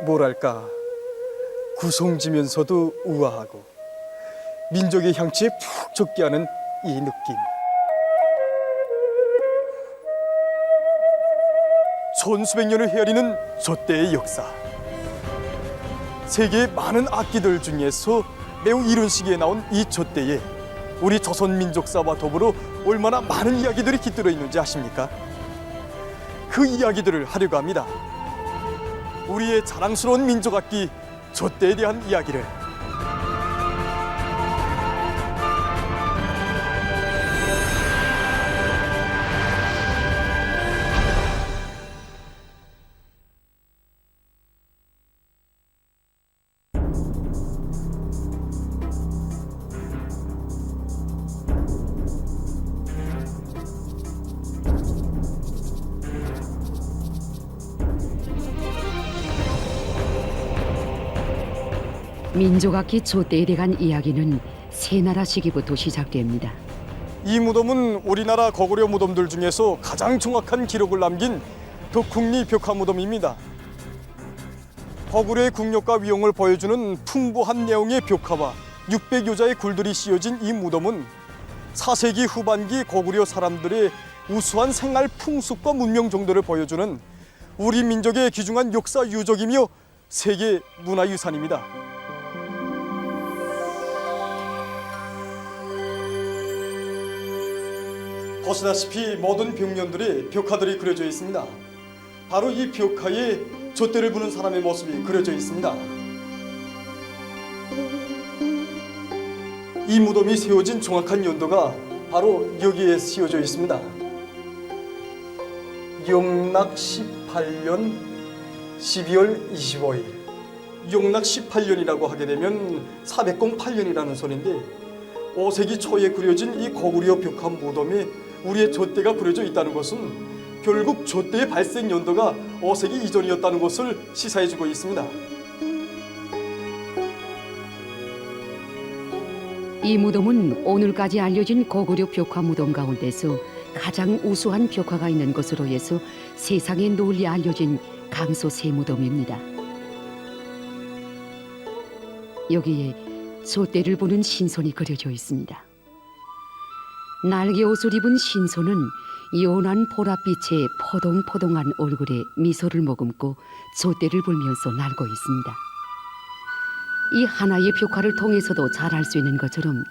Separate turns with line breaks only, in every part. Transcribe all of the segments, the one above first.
뭐랄까 구성지면서도 우아하고 민족의 향취에 푹 젖게 하는 이 느낌. 천수백 년을 헤아리는 젖대의 역사. 세계의 많은 악기들 중에서 매우 이른 시기에 나온 이 젖대에 우리 조선 민족사와 더불어 얼마나 많은 이야기들이 깃들어 있는지 아십니까? 그 이야기들을 하려고 합니다. 우리의 자랑스러운 민족악기 젖대에 대한 이야기를.
민족악기 젖대에 대한 이야기는 새나라 시기부터 시작됩니다.
이 무덤은 우리나라 거구려 무덤들 중에서 가장 정확한 기록을 남긴 덕흥리 벽화 무덤입니다. 거구려의 국력과 위용을 보여주는 풍부한 내용의 벽화와 600여자의 굴들이 씌워진 이 무덤은 4세기 후반기 거구려 사람들의 우수한 생활 풍습과 문명 정도를 보여주는 우리 민족의 귀중한 역사 유적이며 세계 문화유산입니다. 보시다시피 모든 벽면들에 벽화들이 그려져 있습니다. 바로 이 벽화에 젖대를 부는 사람의 모습이 그려져 있습니다. 이 무덤이 세워진 정확한 연도가 바로 여기에 씌워져 있습니다. 영락 18년 12월 25일. 영락 18년이라고 하게 되면 408년이라는 소리인데 5세기 초에 그려진 이 거구려 벽화 무덤에 우리의 젖대가 그려져 있다는 것은 결국 젖대의 발생 연도가 5세기 이전이었다는 것을 시사해주고 있습니다.
이 무덤은 오늘까지 알려진 거구려 벽화 무덤 가운데서 가장 우수한 벽화가 있는 것으로 해서 세상에 널리 알려진 강소 세무덤입니다. 여기에 젖대를 부는 신손이 그려져 있습니다. 날개 옷을 입은 신손은 연한 보랏빛의 포동포동한 얼굴에 미소를 머금고 젖대를 불면서 날고 있습니다. 이 하나의 벽화를 통해서도 잘 알 수 있는 것처럼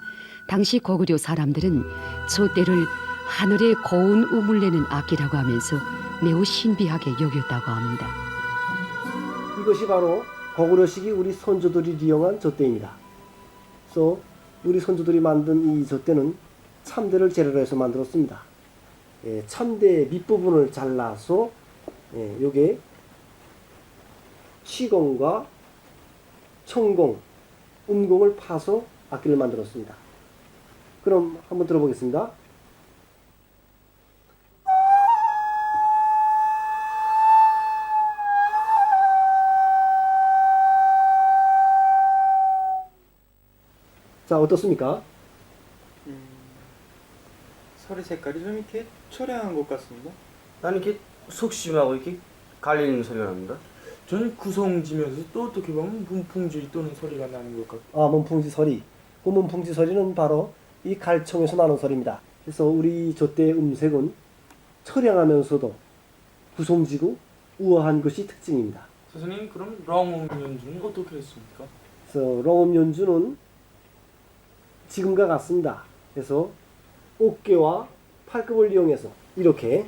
당시 거구려 사람들은 젖대를 하늘의 고운 음을 내는 악기라고 하면서 매우 신비하게 여겼다고 합니다.
이것이 바로 거구려시기 우리 선조들이 이용한 젖대입니다. 그래서 우리 선조들이 만든 이 젖대는 참대를 재료로 해서 만들었습니다. 참대 밑부분을 잘라서 요게 시공과 청공, 음공을 파서 악기를 만들었습니다. 그럼 한번 들어보겠습니다. 자, 어떻습니까?
소리 색깔이 좀 이렇게 초량한 것 같습니다.
나는 이렇게 속심하고 이렇게 갈리는 소리가 납니다.
저는 구성지면서 또 어떻게 보면 문풍지 또는 소리가 나는 것 같고.
문풍지 소리. 그 문풍지 소리는 바로 이 갈청에서 나는 소리입니다. 그래서 우리 젖대의 음색은 처량하면서도 구성지고 우아한 것이 특징입니다.
선생님, 그럼 렁음 연주는 어떻게 했습니까?
그래서 렁음 연주는 지금과 같습니다. 그래서 어깨와 팔굽을 이용해서 이렇게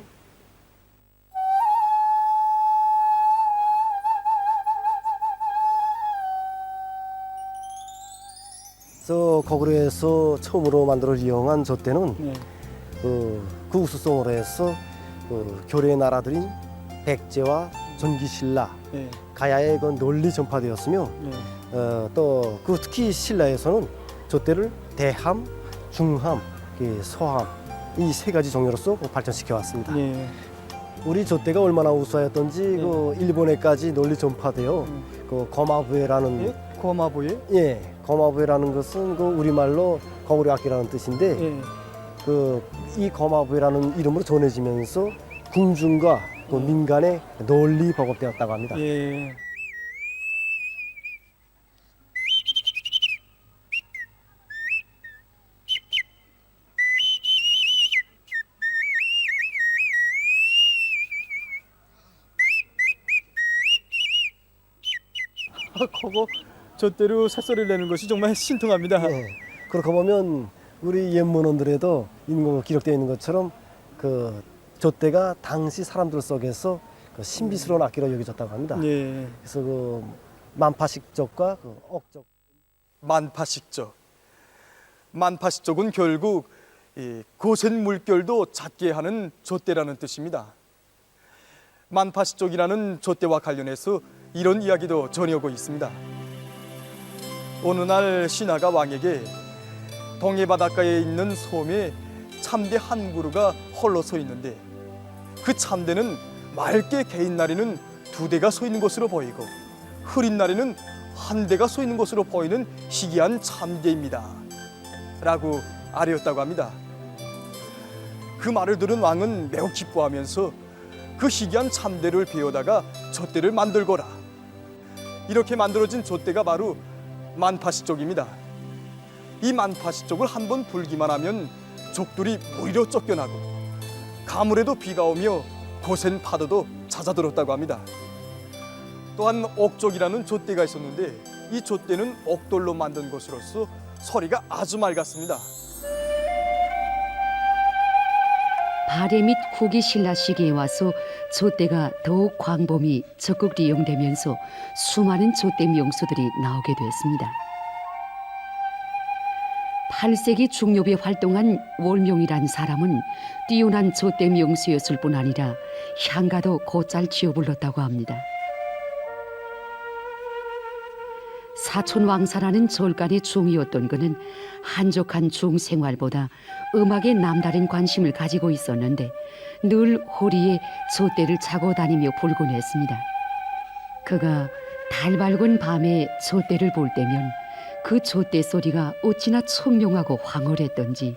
그래서 거구려에서 처음으로 만들어 이용한 젖대는 그 우수성으로 해서 그 교례의 나라들인 백제와 전기신라, 가야에 그 널리 전파되었으며 또 그 특히 신라에서는 젖대를 대함, 중함, 서함 이 세 가지 종류로서 발전시켜 왔습니다. 우리 젖대가 얼마나 우수하였던지 그 일본에까지 널리 전파되어 그 거마부에라는
거마부에?
거마부에라는 것은 그 우리말로 거구려 악기라는 뜻인데 그 이 거마부에라는 이름으로 전해지면서 궁중과 그 민간에 널리 보급되었다고 합니다.
하고 젖대로 새소리를 내는 것이 정말 신통합니다.
예. 그렇게 보면 우리 옛문헌들에도 인공으로 기록되어 있는 것처럼 그 젖대가 당시 사람들 속에서 그 신비스러운 악기로 여겨졌다고 합니다.
예.
그래서 그 만파식적과 그 억적
만파식적. 만파식적은 결국 이 거센 물결도 잦게 하는 젖대라는 뜻입니다. 만파식적이라는 젖대와 관련해서 이런 이야기도 전해오고 있습니다. 어느 날 신하가 왕에게 동해 바닷가에 있는 섬에 참대 한 그루가 홀로 서 있는데 그 참대는 맑게 개인 날에는 2대가 서 있는 것으로 보이고 흐린 날에는 1대가 서 있는 것으로 보이는 희귀한 참대입니다. 라고 아뢰었다고 합니다. 그 말을 들은 왕은 매우 기뻐하면서 그 희귀한 참대를 베어다가 젖대를 만들거라. 이렇게 만들어진 젖대가 바로 만파식적입니다. 이 만파식적을 한번 불기만 하면 족들이 무리로 쫓겨나고 가물에도 비가 오며 거센 파도도 잦아들었다고 합니다. 또한 옥족이라는 젖대가 있었는데 이 젖대는 옥돌로 만든 것으로서 소리가 아주 맑았습니다.
발해 및 후기 신라 시기에 와서 젖대가 더욱 광범위 적극 이용되면서 수많은 젖대 명소들이 나오게 됐습니다. 8세기 중엽에 활동한 월명이란 사람은 뛰어난 젖대 명수였을 뿐 아니라 향가도 곧잘 지어 불렀다고 합니다. 사촌왕사라는 절간의 중이었던 그는 한적한 중생활보다 음악에 남다른 관심을 가지고 있었는데 늘 허리에 젖대를 차고 다니며 불곤 했습니다. 그가 달 밝은 밤에 젖대를 볼 때면 그 젖대 소리가 어찌나 청명하고 황홀했던지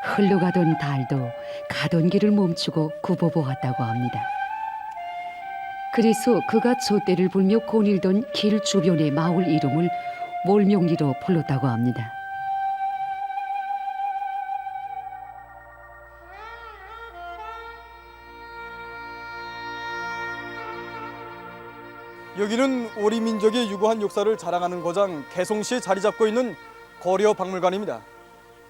흘러가던 달도 가던 길을 멈추고 굽어보았다고 합니다. 그래서 그가 젖대를 불며 거닐던 길 주변의 마을 이름을 월명리로 불렀다고 합니다.
여기는 우리 민족의 유구한 역사를 자랑하는 고장 개성시에 자리 잡고 있는 고려박물관입니다.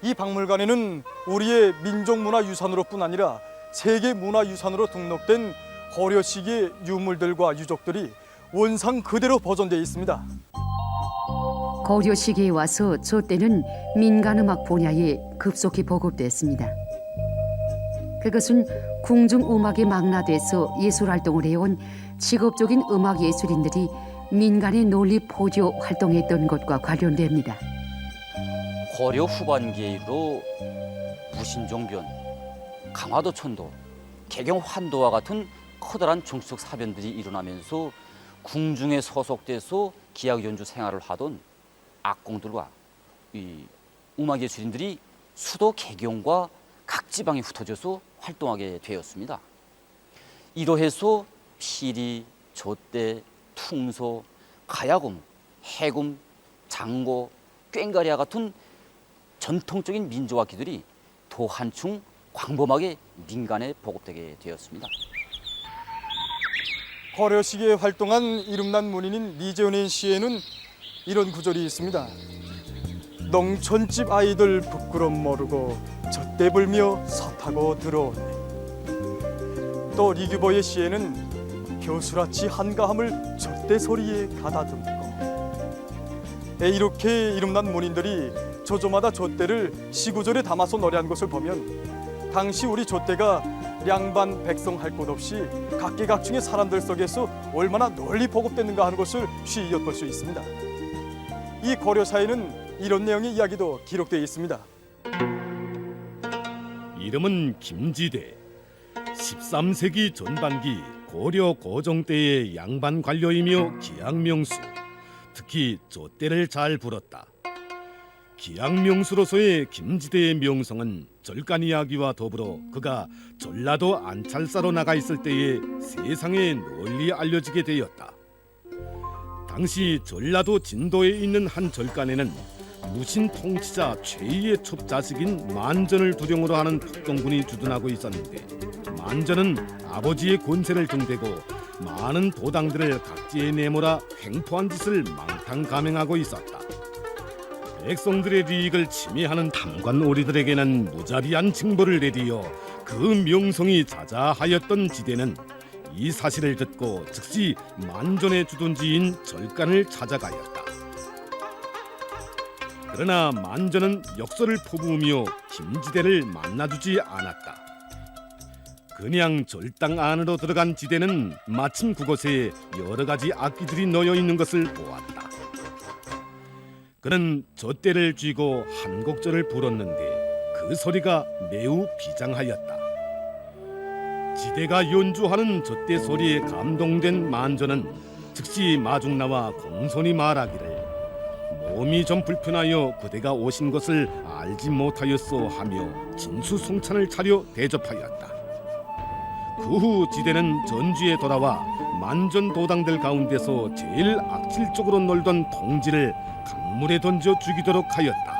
이 박물관에는 우리의 민족문화유산으로뿐 아니라 세계문화유산으로 등록된 고려 시기의 유물들과 유적들이 원상 그대로 보존되어 있습니다.
고려 시기에 와서 젖대는 민간음악 분야에 급속히 보급됐습니다. 그것은 궁중음악에 망라돼서 예술활동을 해온 직업적인 음악 예술인들이 민간의 논리 포교 활동했던 것과 관련됩니다.
고려 후반기에 이르러 무신종변, 강화도 천도, 개경 환도와 같은 커다란 정치적 사변들이 일어나면서 궁중에 소속돼서 기악 연주 생활을 하던 악공들과 이 음악 예술인들이 수도 개경과 각 지방에 흩어져서 활동하게 되었습니다. 이로해서 피리, 젖대, 퉁소, 가야금, 해금, 장고, 꽹가리와 같은 전통적인 민족악기들이 더 한층 광범하게 민간에 보급되게 되었습니다.
고려 시기에 활동한 이름난 문인인 리재훈의 시에는 이런 구절이 있습니다. 농촌집 아이들 부끄럼 모르고 젖대 불며 서 타고 들어오네. 또 리규보의 시에는 교수라치 한가함을 젖대 소리에 가다듬고. 이렇게 이름난 문인들이 조조마다 젖대를 시구절에 담아서 노래한 것을 보면 당시 우리 젖대가 양반 백성 할 것 없이 각계각층의 사람들 속에서 얼마나 널리 보급됐는가 하는 것을 쉬이 엿볼 수 있습니다. 이 고려사에는 이런 내용의 이야기도 기록되어 있습니다.
이름은 김지대. 13세기 전반기 고려 고종 때의 양반 관료이며 기악명수. 특히 젖대를 잘 불었다. 기악명수로서의 김지대의 명성은 절간 이야기와 더불어 그가 전라도 안찰사로 나가 있을 때에 세상에 널리 알려지게 되었다. 당시 전라도 진도에 있는 한 절간에는 무신 통치자 최희의 첩자식인 만전을 두령으로 하는 특동군이 주둔하고 있었는데 만전은 아버지의 권세를 등대고 많은 도당들을 각지에 내몰아 횡포한 짓을 망탕감행하고 있었다. 백성들의利益을 침해하는 탐관 오리들에게는 무자비한 징벌을 내리어 그 명성이 자자하였던 지대는 이 사실을 듣고 즉시 만전의 주둔지인 절간을 찾아가였다. 그러나 만전은 역설을 포부으며 김지대를 만나주지 않았다. 그냥 절당 안으로 들어간 지대는 마침 그곳에 여러 가지 악기들이 놓여 있는 것을 보았다. 그는 젖대를 쥐고 한 곡절을 불었는데 그 소리가 매우 비장하였다. 지대가 연주하는 젖대 소리에 감동된 만전은 즉시 마중 나와 공손히 말하기를 몸이 좀 불편하여 그대가 오신 것을 알지 못하였소 하며 진수송찬을 차려 대접하였다. 그 후 지대는 전주에 돌아와 만전 도당들 가운데서 제일 악질적으로 놀던 동지를 강물에 던져 죽이도록 하였다.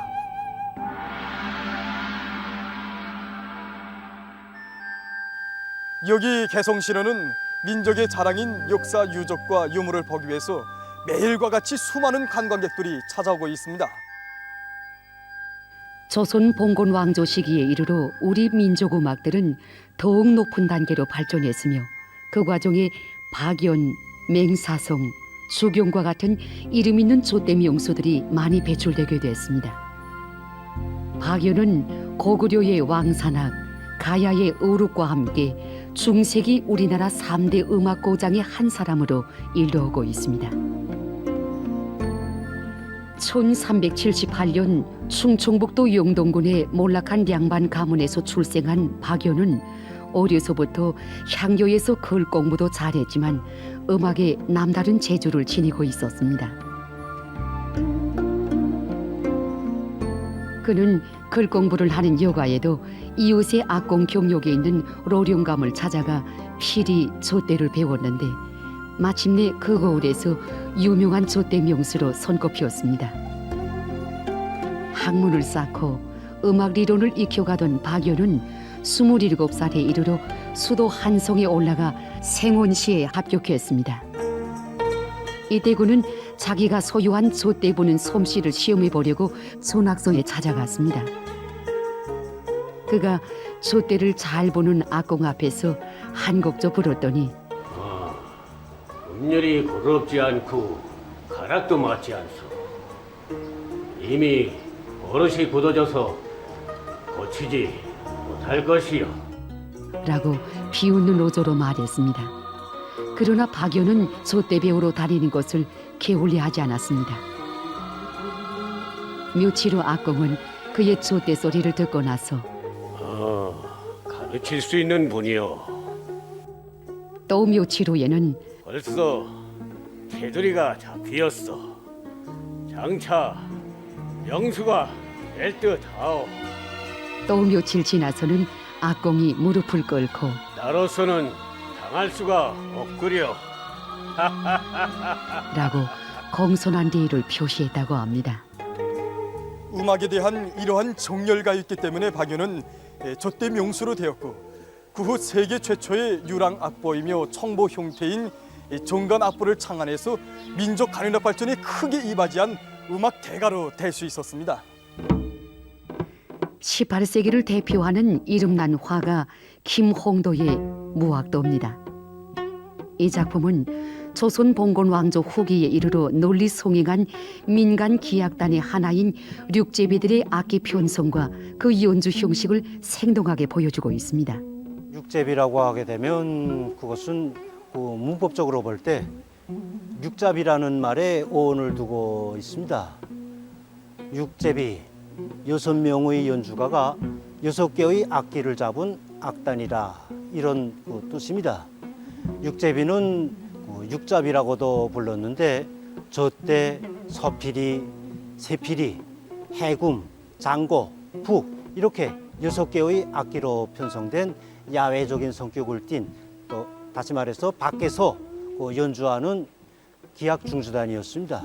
여기 개성신원은 민족의 자랑인 역사 유적과 유물을 보기 위해서 매일과 같이 수많은 관광객들이 찾아오고 있습니다.
조선 봉건 왕조 시기에 이르러 우리 민족 음악들은 더욱 높은 단계로 발전했으며 그 과정에 박연, 맹사성, 주경과 같은 이름 있는 좆대 명소들이 많이 배출되게 됐습니다. 박연은 고구려의 왕산악, 가야의 어룩과 함께 중세기 우리나라 3대 음악 고장의 한 사람으로 일러오고 있습니다. 1378년 충청북도 영동군의 몰락한 량반 가문에서 출생한 박연은 어려서부터 향교에서 글 공부도 잘했지만 음악에 남다른 재주를 지니고 있었습니다. 그는 글 공부를 하는 여가에도 이웃의 악공 경력에 있는 로령감을 찾아가 필히 좆대를 배웠는데 마침내 그 거울에서 유명한 좆대 명수로 손꼽혔습니다. 학문을 쌓고 음악 리론을 익혀가던 박연은 27살에 이르러 수도 한성에 올라가 생원시에 합격했습니다. 이때 그는 자기가 소유한 좆대 부는 솜씨를 시험해 보려고 손악소에 찾아갔습니다. 그가 좆대를 잘 보는 악공 앞에서 한 곡조 불었더니
음열이 고롭지 않고 가락도 맞지 않소. 이미 버릇이 굳어져서 고치지 못할 것이요.
라고 비웃는 어조로 말했습니다. 그러나 박연은 좆대 배우러 다니는 것을 게을리하지 않았습니다. 며칠 후 악공은 그의 좆대 소리를 듣고 나서
가르칠 수 있는 분이요.
또 며칠 후에는
벌써 테두리가 잡히었어. 장차 명수가 될 듯하오.
또 며칠 지나서는 악공이 무릎을 꿇고
나로서는 당할 수가 없구려.
라고 공손한 대의를 표시했다고 합니다.
음악에 대한 이러한 정열가 있기 때문에 박연은 좆대 명수로 되었고 그 후 세계 최초의 유랑 악보이며 청보 형태인 정간 악보를 창안해서 민족 간현악 발전에 크게 이바지한 음악 대가로 될 수 있었습니다.
18세기를 대표하는 이름난 화가 김홍도의 무학도입니다. 이 작품은 조선 봉건 왕조 후기에 이르러 널리 송행한 민간 기악단의 하나인 륙제비들의 악기 편성과 그 연주 형식을 생동하게 보여주고 있습니다.
육제비라고 하게 되면 그것은 문법적으로 볼 때 육잡이라는 말에 어원을 두고 있습니다. 육제비, 6명의 연주가가 6개의 악기를 잡은 악단이라 이런 뜻입니다. 육제비는 육잡이라고도 불렀는데 젖대, 서피리, 새피리, 해금, 장고, 북 이렇게 6개의 악기로 편성된 야외적인 성격을 띤 또 다시 말해서 밖에서 연주하는 기악 중수단이었습니다.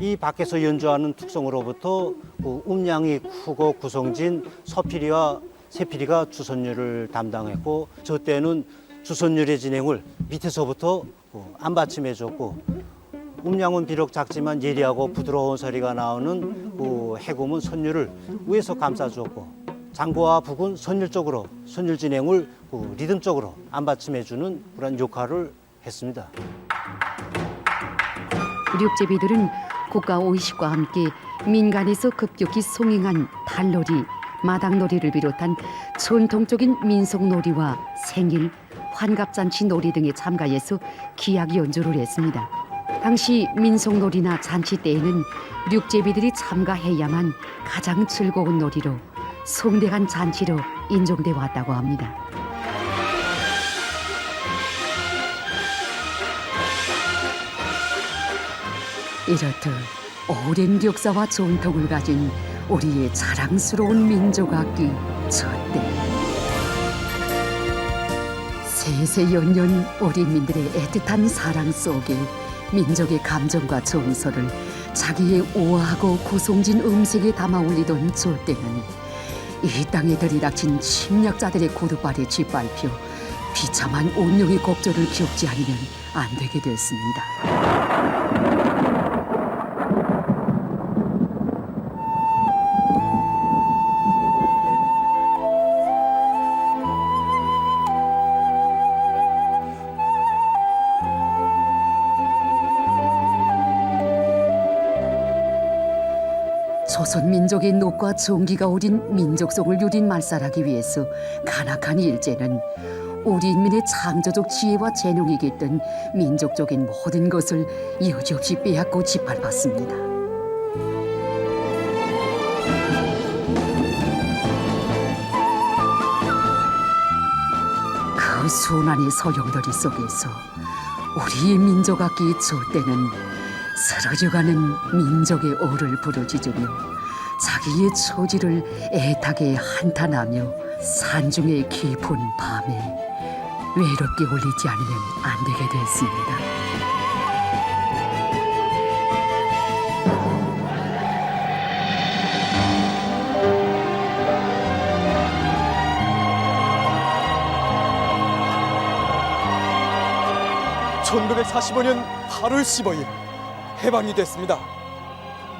이 밖에서 연주하는 특성으로부터 음량이 크고 구성진 서피리와 새피리가 주선율을 담당했고 저 때는 주선율의 진행을 밑에서부터 안받침해 줬고, 음량은 비록 작지만 예리하고 부드러운 소리가 나오는 해금은 선율을 위에서 감싸 주었고, 장구와 북은 선율 쪽으로 선율 진행을 리듬적으로 안받침해 주는 그런 역할을 했습니다.
륙제비들은 국가 의식과 함께 민간에서 급격히 송행한 달놀이, 마당놀이를 비롯한 전통적인 민속놀이와 생일, 환갑잔치 놀이 등에 참가해서 기악 연주를 했습니다. 당시 민속놀이나 잔치 때에는 륙제비들이 참가해야만 가장 즐거운 놀이로 성대한 잔치로 인정돼 왔다고 합니다. 이렇듯 오랜 역사와 전통을 가진 우리의 자랑스러운 민족악기 젖대. 세세연년 우리 민들의 애틋한 사랑 속에 민족의 감정과 정서를 자기의 우아하고 구성진 음색에 담아 올리던 젖대는 이 땅에 들이닥친 침략자들의 고두발에 짓밟혀 비참한 운명의 곡절을 겪지 않으면 안 되게 됐습니다. 조선 민족의 녹과 정기가 우린 민족성을 누린 말살하기 위해서 간악한 일제는 우리 인민의 창조적 지혜와 재능이 깃든 민족적인 모든 것을 여지없이 빼앗고 짓밟았습니다. 그 수많은 소용돌이 속에서 우리의 민족악기 젖대는 쓰러져가는 민족의 오를 부르짖으며 자기의 처지를 애타게 한탄하며 산중의 깊은 밤에 외롭게 울리지 않으면 안 되게 됐습니다.
(1945년 8월 15일) 해방이 됐습니다.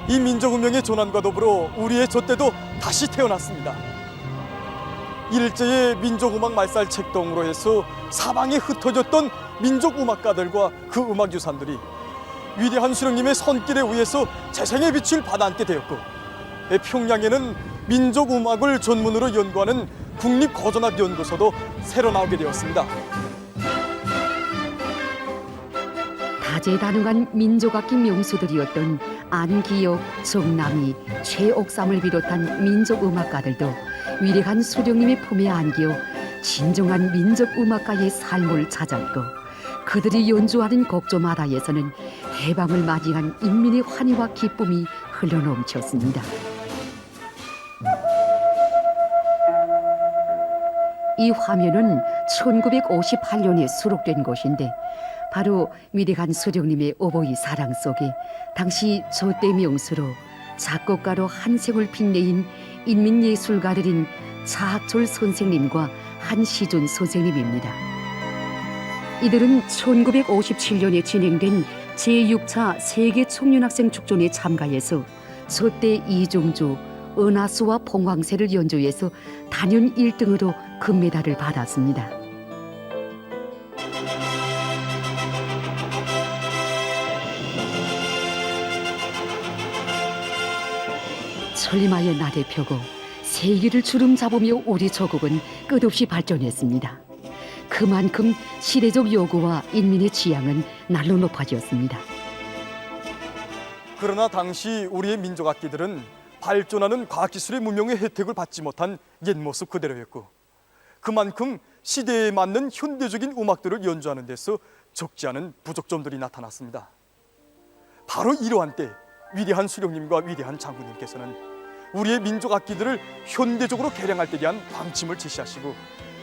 이 민족운명의 전환과 더불어 우리의 젖대도 다시 태어났습니다. 일제의 민족음악 말살 책동으로 해서 사방에 흩어졌던 민족음악가들과 그 음악유산들이 위대한 수령님의 손길에 의해서 재생의 빛을 받아안게 되었고, 평양에는 민족음악을 전문으로 연구하는 국립고전악연구소도 새로 나오게 되었습니다.
다재다능한 민족악기 명수들이었던 안기역, 정남이, 최옥삼을 비롯한 민족음악가들도 위대한 수령님의 품에 안겨 진정한 민족음악가의 삶을 찾았고, 그들이 연주하는 곡조마다에서는 해방을 맞이한 인민의 환희와 기쁨이 흘러넘쳤습니다. 이 화면은 1958년에 수록된 것인데, 바로 위대한 수령님의 오보이 사랑 속에 당시 젖대 명수로 작곡가로 한생을 빛내인 인민예술가들인 차학철 선생님과 한시준 선생님입니다. 이들은 1957년에 진행된 제6차 세계 청년학생 축전에 참가해서 젖대 이종조, 은하수와 봉황새를 연주해서 단연 1등으로 금메달을 받았습니다. 천리마의 날에 펴고 세기를 주름 잡으며 우리 조국은 끝없이 발전했습니다. 그만큼 시대적 요구와 인민의 취향은 날로 높아졌습니다.
그러나 당시 우리의 민족악기들은 발전하는 과학기술의 문명의 혜택을 받지 못한 옛 모습 그대로였고, 그만큼 시대에 맞는 현대적인 음악들을 연주하는 데서 적지 않은 부족점들이 나타났습니다. 바로 이러한 때 위대한 수령님과 위대한 장군님께서는 우리의 민족악기들을 현대적으로 개량할 때 대한 방침을 제시하시고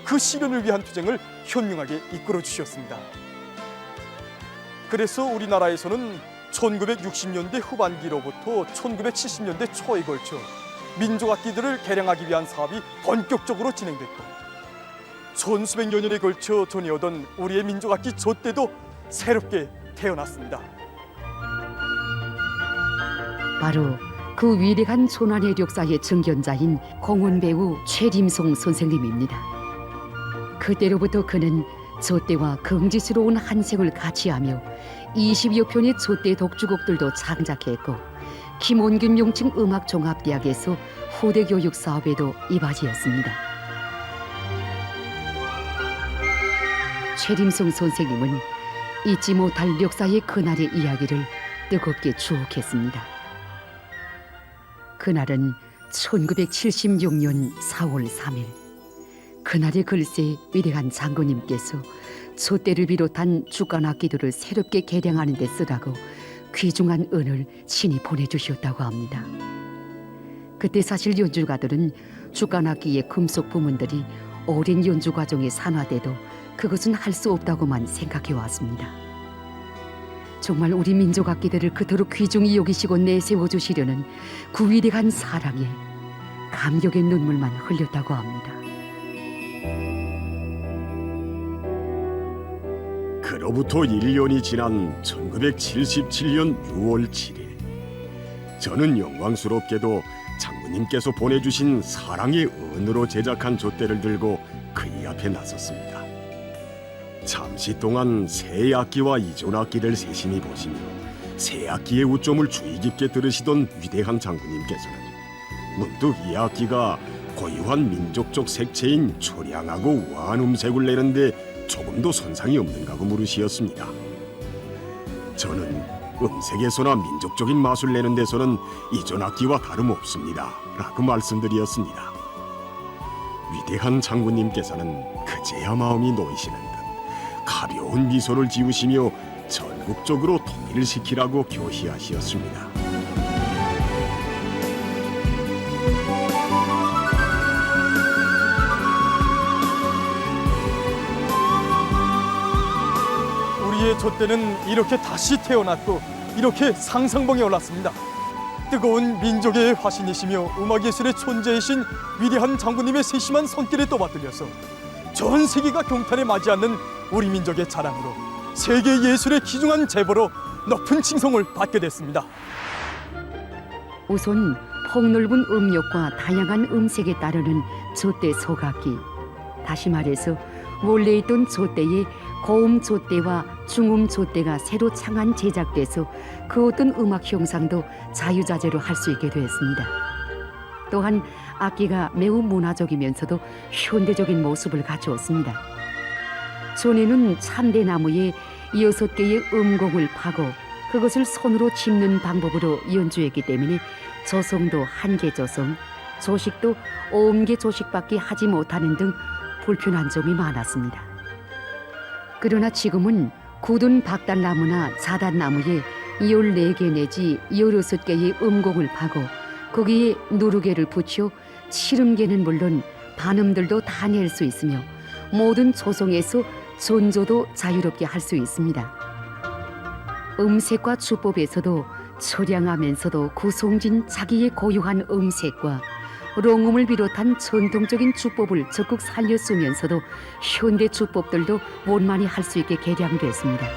그 실현을 위한 투쟁을 현명하게 이끌어 주셨습니다. 그래서 우리나라에서는 1960년대 후반기로부터 1970년대 초에 걸쳐 민족악기들을 개량하기 위한 사업이 본격적으로 진행됐고, 천수백 년에 걸쳐 전해오던 우리의 민족악기 조 때도 새롭게 태어났습니다.
바로 그 위대한 조난의 역사의 증견자인 공훈배우 최림송 선생님입니다. 그때로부터 그는 조대와 긍지스러운 한 생을 같이 하며 20여 편의 조대 독주곡들도 창작했고 김원균 명칭 음악종합대학에서 후대 교육 사업에도 이바지였습니다. 최림송 선생님은 잊지 못할 역사의 그날의 이야기를 뜨겁게 추억했습니다. 그날은 1976년 4월 3일. 그날의 글쎄 위대한 장군님께서 촛대를 비롯한 주간악기들을 새롭게 개량하는 데 쓰라고 귀중한 은을 친히 보내주셨다고 합니다. 그때 사실 연주가들은 주간악기의 금속 부문들이 오랜 연주 과정에 산화돼도 그것은 할 수 없다고만 생각해 왔습니다. 정말 우리 민족 악기들을 그토록 귀중히 여기시고 내세워주시려는 그 위대한 사랑에 감격의 눈물만 흘렸다고 합니다.
그로부터 1년이 지난 1977년 6월 7일 저는 영광스럽게도 장군님께서 보내주신 사랑의 은으로 제작한 촛대를 들고 그의 앞에 나섰습니다. 잠시 동안 새 악기와 이전 악기를 세심히 보시며 새 악기의 우점을 주의 깊게 들으시던 위대한 장군님께서는 문득 이 악기가 고유한 민족적 색채인 초량하고 우아한 음색을 내는데 조금도 손상이 없는가고 물으시었습니다. 저는 음색에서나 민족적인 맛을 내는 데서는 이전 악기와 다름없습니다 라고 말씀드렸습니다. 위대한 장군님께서는 그제야 마음이 놓이시는 듯 가벼운 미소를 지으시며 전국적으로 통일시키라고 교시하시었습니다.
우리의 촛대는 이렇게 다시 태어났고 이렇게 상상봉에 올랐습니다. 뜨거운 민족의 화신이시며 음악예술의 존재이신 위대한 장군님의 세심한 손길에 떠받들려서 전 세계가 경탄에 맞이하는 우리 민족의 자랑으로 세계 예술의 귀중한 제보로 높은 칭송을 받게 됐습니다.
우선 폭넓은 음역과 다양한 음색에 따르는 촛대 소각기, 다시 말해서 원래 있던 촛대에 고음 촛대와 중음 촛대가 새로 창안 제작돼서 그 어떤 음악 형상도 자유자재로 할 수 있게 되었습니다. 또한 악기가 매우 문화적이면서도 현대적인 모습을 갖추었습니다. 전에는 참대나무에 6개의 음공을 파고 그것을 손으로 짚는 방법으로 연주했기 때문에 조성도 한개 조성, 조식도 5개 조식밖에 하지 못하는 등 불편한 점이 많았습니다. 그러나 지금은 굳은 박달나무나 자단나무에 14개 내지 16개의 음공을 파고 거기에 누르개를 붙여 치름개는 물론 반음들도 다 낼 수 있으며 모든 조성에서 전조도 자유롭게 할 수 있습니다. 음색과 주법에서도 처량하면서도 구성진 자기의 고유한 음색과 롱음을 비롯한 전통적인 주법을 적극 살려 쓰면서도 현대 주법들도 원만히 할 수 있게 개량됐습니다.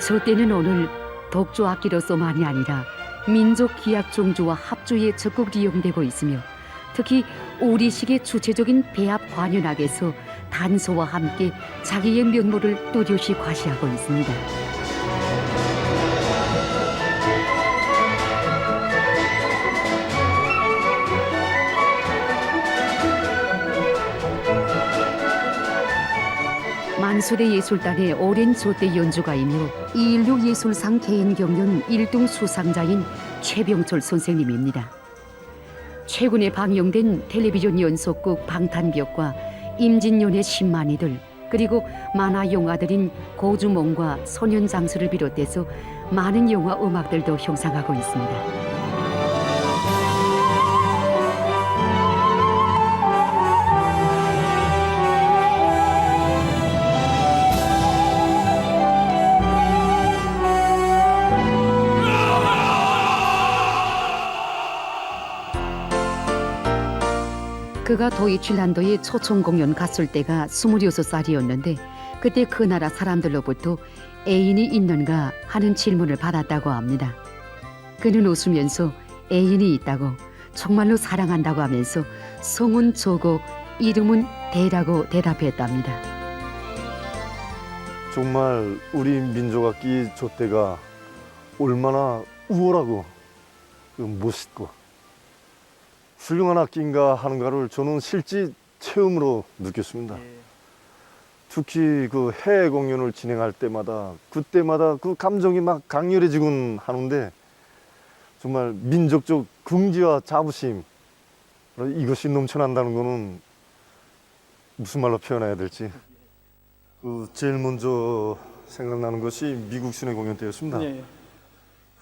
촛대는 오늘 독주 악기로서만이 아니라 민족 기악 종주와 합주에 적극 이용되고 있으며 특히 우리식의 주체적인 배합 관현악에서 단소와 함께 자기의 면모를 또렷이 과시하고 있습니다. 만수대 예술단의 오랜 촛대 연주가이며 216 예술상 개인경연 1등 수상자인 최병철 선생님입니다. 최근에 방영된 텔레비전 연속극 방탄벽과 임진년의 10만이들 그리고 만화 영화들인 고주몽과 소년장수를 비롯해서 많은 영화 음악들도 형성하고 있습니다. 그가 도이칠란도에 초청 공연 갔을 때가 26살이었는데 그때 그 나라 사람들로부터 애인이 있는가 하는 질문을 받았다고 합니다. 그는 웃으면서 애인이 있다고, 정말로 사랑한다고 하면서 성은 조고 이름은 대라고 대답했답니다.
정말 우리 민족악기 조대가 얼마나 우월하고 멋있고 훌륭한 악기인가 하는 거를 저는 실제 체험으로 느꼈습니다. 특히 그 해외 공연을 진행할 때마다 그때마다 그 감정이 막 강렬해지곤 하는데 정말 민족적 긍지와 자부심 이것이 넘쳐난다는 거는 무슨 말로 표현해야 될지 제일 먼저 생각나는 것이 미국 순회 공연 때였습니다.
예.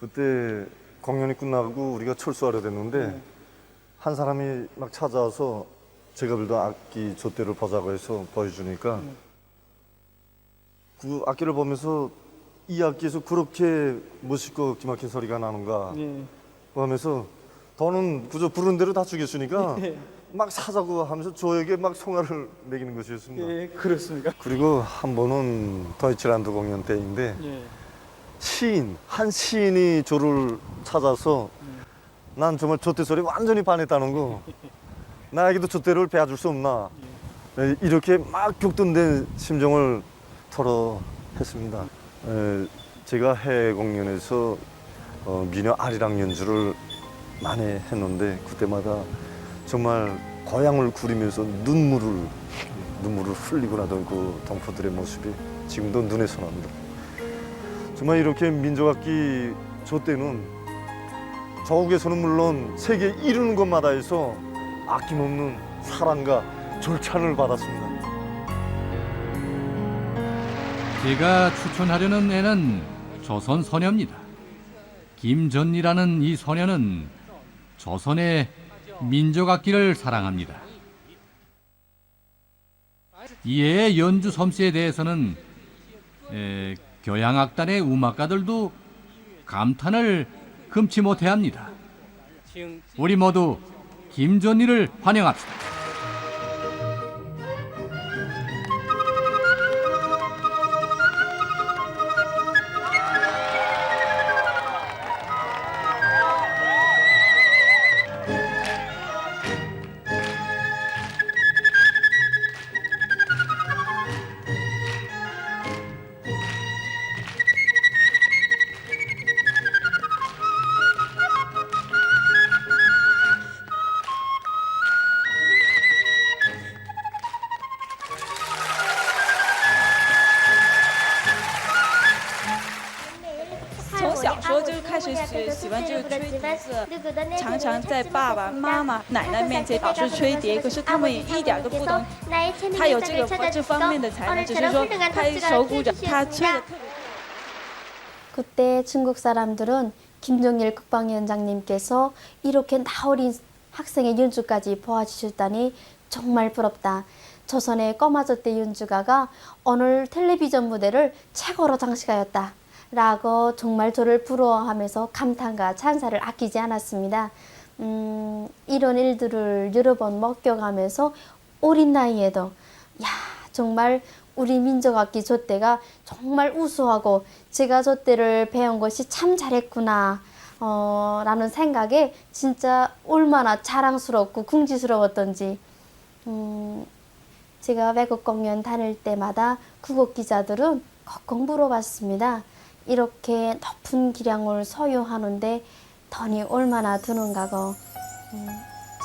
그때 공연이 끝나고 우리가 철수하려 됐는데 한 사람이 막 찾아와서 제가 빌던 악기 조대를 보자고 해서 보여주니까 그 악기를 보면서 이 악기에서 그렇게 멋있고 기막힌 소리가 나는가 하면서 더는 그저 부른 대로 다 주겠으니까 막 사자고 하면서 저에게 막 송화를 매기는 것이었습니다.
예, 그렇습니까?
그리고 한 번은 도이칠란드 공연 때인데 한 시인이 저를 찾아서 난 정말 조대 소리에 완전히 반했다는 거, 나에게도 조대를 배워줄 수 없나, 이렇게 막 격동된 심정을 토로했습니다. 제가 해외 공연에서 미녀 아리랑 연주를 많이 했는데 그때마다 정말 고향을 구리면서 눈물을 흘리고 나던 그 동포들의 모습이 지금도 눈에 선합니다. 정말 이렇게 민족악기 조대는 조국에서는 물론 세계 이루는 것마다 해서 아낌없는 사랑과 절찬을 받았습니다.
제가 추천하려는 애는 조선 소녀입니다. 김전이라는 이 소녀는 조선의 민족악기를 사랑합니다. 이의 연주 솜씨에 대해서는 교향악단의 음악가들도 감탄을 금치 못해합니다. 우리 모두 김전이를 환영합시다.
그때 중국 사람들은 김종일 국방위원장님께서 이렇게 나어린 학생의 연주까지 보아주셨다니 정말 부럽다. 조선의 꼬마조대 연주가가 오늘 텔레비전 무대를 최고로 장식하였다. 라고 정말 저를 부러워하면서 감탄과 찬사를 아끼지 않았습니다. 이런 일들을 여러 번 목격하면서 어린 나이에도 정말 우리 민족악기 조대가 정말 우수하고 제가 조대를 배운 것이 참 잘했구나 라는 생각에 진짜 얼마나 자랑스럽고 궁지스러웠던지 제가 외국 공연 다닐 때마다 국어 기자들은 꼭 물어봤습니다. 이렇게 높은 기량을 소유하는데 돈이 얼마나 드는가고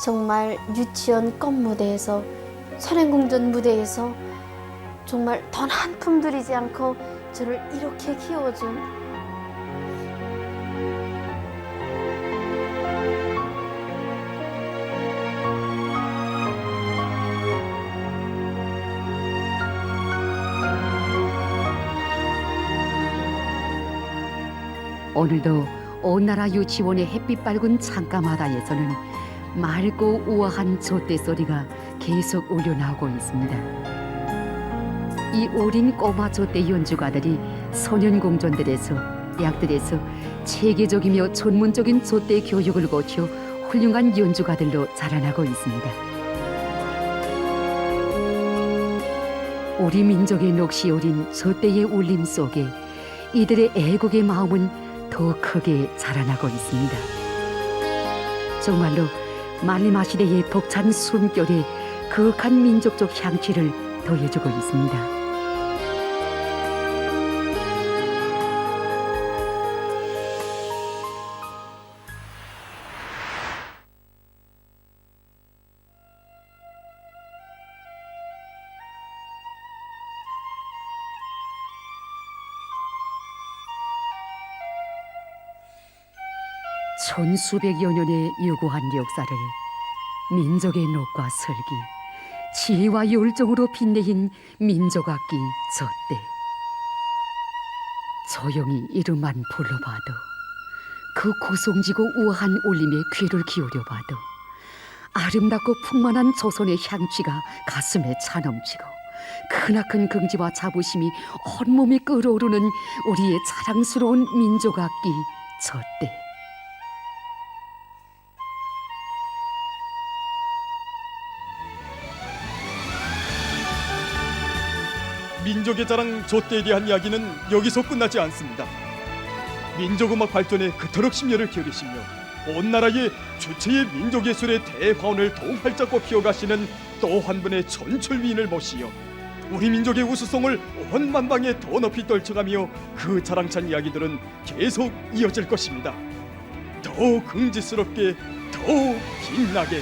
정말 유치원 꽃 무대에서 선행궁전 무대에서 정말 돈 한 푼 들이지 않고 저를 이렇게 키워준
오늘도 온 나라 유치원의 햇빛 밝은 창가마다에서는 맑고 우아한 조대 소리가 계속 울려나오고 있습니다. 이 어린 꼬마 조대 연주가들이 소년공전들에서 대학들에서 체계적이며 전문적인 조대 교육을 거쳐 훌륭한 연주가들로 자라나고 있습니다. 우리 민족의 넋이 어린 저 때의 울림 속에 이들의 애국의 마음은 더 크게 자라나고 있습니다. 정말로 말리마 시대의 벅찬 숨결에 거룩한 민족적 향취를 더해주고 있습니다. 천수백여 년의 유구한 역사를 민족의 녹과 설기, 지혜와 열정으로 빛내인 민족악기 저때. 조용히 이름만 불러봐도, 그 고성지고 우아한 울림에 귀를 기울여봐도 아름답고 풍만한 조선의 향취가 가슴에 차넘치고 크나큰 긍지와 자부심이 온몸에 끓어오르는 우리의 자랑스러운 민족악기 저때.
민족의 자랑 조때에 대한 이야기는 여기서 끝나지 않습니다. 민족음악 발전에 그토록 심려를 기울이시며 온 나라의 주체의 민족예술의 대화원을 동활짝 피워가시는 또 한 분의 전출위인을 모시어 우리 민족의 우수성을 온 만방에 더 높이 떨쳐가며 그 자랑찬 이야기들은 계속 이어질 것입니다. 더 긍지스럽게, 더 빛나게.